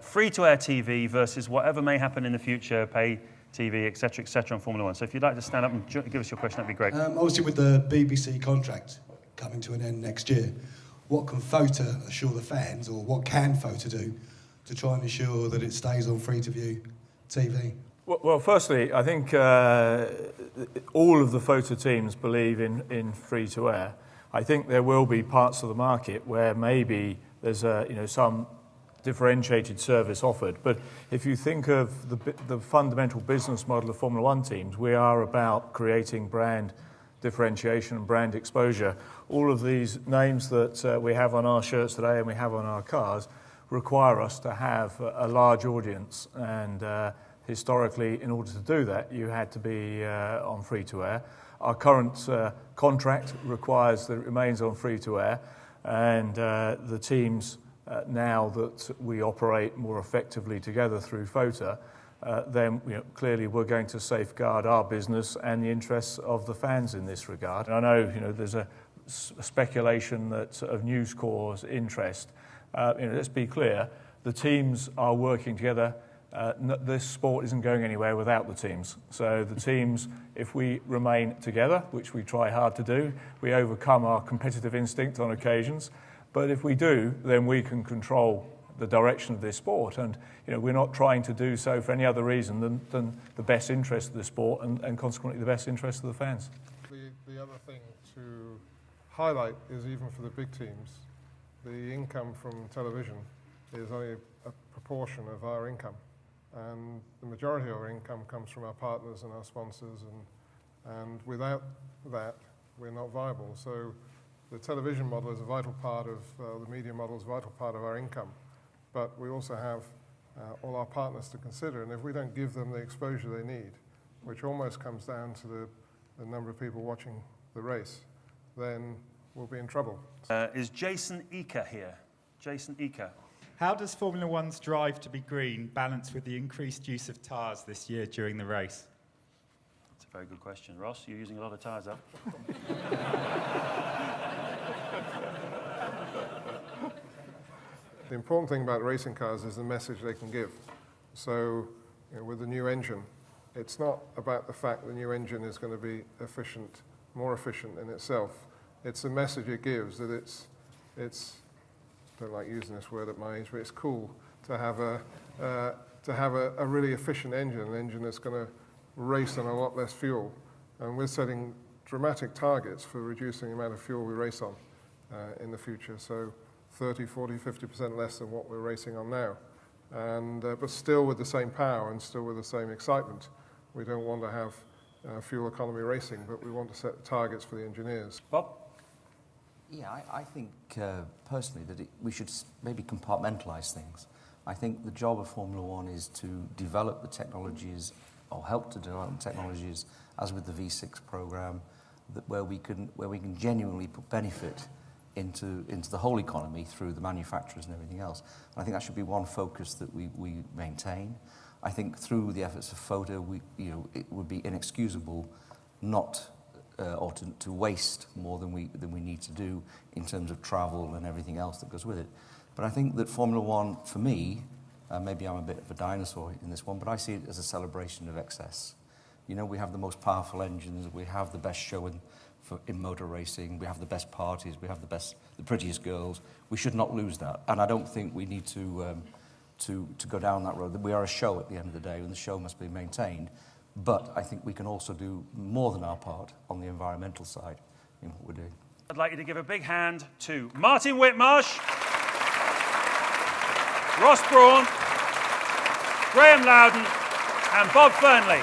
Free-to-air TV versus whatever may happen in the future, pay TV, etc., on Formula One. So if you'd like to stand up and give us your question, that'd be great. Obviously, with the BBC contract coming to an end next year, what can FOTA assure the fans, or what can FOTA do to try and ensure that it stays on free-to-view TV? Well, firstly, I think all of the FOTA teams believe in free-to-air. I think there will be parts of the market where maybe there's some differentiated service offered. But if you think of the fundamental business model of Formula One teams, we are about creating brand differentiation and brand exposure. All of these names that we have on our shirts today and we have on our cars require us to have a large audience. And historically, in order to do that, you had to be on free-to-air. Our current contract requires that it remains on free-to-air, and the teams now that we operate more effectively together through FOTA, then clearly we're going to safeguard our business and the interests of the fans in this regard. And I know there's a speculation that of News Corps' interest. Let's be clear, the teams are working together. This sport isn't going anywhere without the teams. So the teams, if we remain together, which we try hard to do, we overcome our competitive instinct on occasions. But if we do, then we can control the direction of this sport. And we're not trying to do so for any other reason than the best interest of the sport and consequently the best interest of the fans. The other thing to highlight is, even for the big teams, the income from television is only a proportion of our income. And the majority of our income comes from our partners and our sponsors, and without that, we're not viable. So the television model is a vital part of, the media model is a vital part of our income. But we also have all our partners to consider, and if we don't give them the exposure they need, which almost comes down to the number of people watching the race, then we'll be in trouble. Is Jason Eaker here? Jason Eaker. How does Formula One's drive to be green balance with the increased use of tyres this year during the race? That's a very good question. Ross, you're using a lot of tyres up. The important thing about racing cars is the message they can give. So with the new engine, it's not about the fact the new engine is going to be efficient, more efficient in itself. It's the message it gives that it's I don't like using this word at my age, but it's cool to have a really efficient engine, an engine that's going to race on a lot less fuel. And we're setting dramatic targets for reducing the amount of fuel we race on in the future. So 30, 40, 50% less than what we're racing on now. And, but still with the same power and still with the same excitement. We don't want to have fuel economy racing, but we want to set targets for the engineers. Bob? Yeah, I think personally that we should maybe compartmentalise things. I think the job of Formula One is to develop the technologies, or help to develop the technologies, as with the V6 programme, where we can genuinely put benefit into the whole economy through the manufacturers and everything else. And I think that should be one focus that we maintain. I think through the efforts of FOTA, it would be inexcusable not or to waste more than we need to do in terms of travel and everything else that goes with it. But I think that Formula One, for me, maybe I'm a bit of a dinosaur in this one, but I see it as a celebration of excess. We have the most powerful engines, we have the best show in motor racing, we have the best parties, we have the prettiest girls. We should not lose that, and I don't think we need to go down that road. We are a show at the end of the day, and the show must be maintained. But I think we can also do more than our part on the environmental side in what we're doing. I'd like you to give a big hand to Martin Whitmarsh, Ross Brawn, Graham Loudon, and Bob Fernley.